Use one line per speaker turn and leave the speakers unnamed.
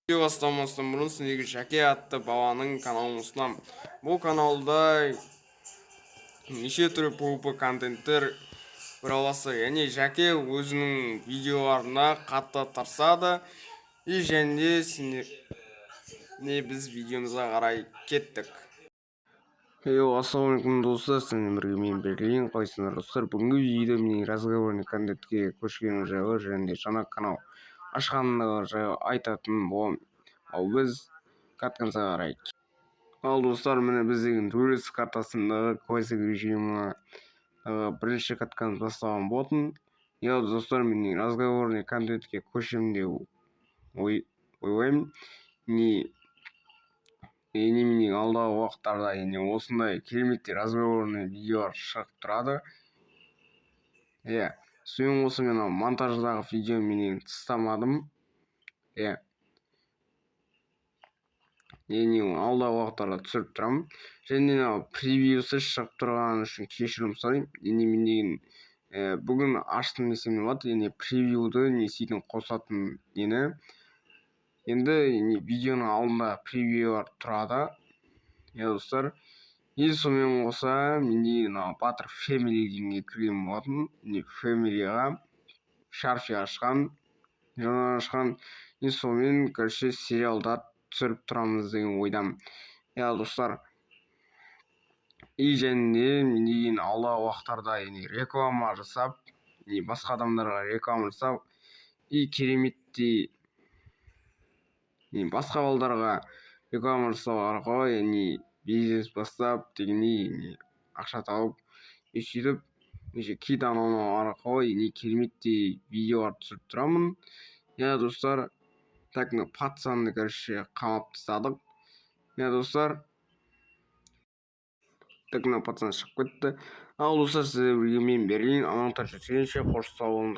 Видео бастамастан бұрын сіздерге Жәке атты баланың каналын ұсынамын. Бұл каналда неше түрлі PvP контенттер орналасты. Яғни Жәке өзінің видеоларына қатты тырысады. Және біз видеомызға қарай кеттік. Ассалаумалейкум достар, сіздермен бірге мен Берлин. Қалайсыңдар достар? Бүгінгі видеода менің разговорный контентке көшкенім жайлы және жаңа канал ашқандығы жайлы айтатын боламын. Ал біз картамызға қарайық. Ал достар, міне біздің турист картасындағы классик режимі бірінші катканы басталған болатын. Достар, менің разговорный контентке көшемін деп ойлаймын. Менің алдағы уақыттарда осындай кереметтей разговорный видеолар шығып тұрады. Сонымен қоса мен монтаждағы видео менен тастамадым. Алдағы уақыттарда түсіріп тұрамын. Және превьюсы шығып тұрған үшін кешірім сұраймын. Бүгін аштым десем болады. Превьюді несейтін қосатын нені. Енді видеоның алдында превьюлар тұрады. Достар, сонымен қоса менде Батыр Family дегенге кірген болатын. Family-ға шарфи ашқан, жаңа ашқан. Сонымен сериалдар түсіріп тұрамыз деген ойдамын. Достар, және мен алдағы уақыттарда реклама жасап, басқа адамдарға реклама жасап, кереметтей басқа балдарға реклама жасау арқылы бизнес бастап дегендей ақша тауып, сөйтіп кит анау арқылы кереметтей видеолар түсіріп тұрамын. Достар, так пацанды қамап тастадық. Достар, так пацан шығып кетті. Ал достар, сіздерге мен Берлин, аман жүзгенше қош сау болыңдар.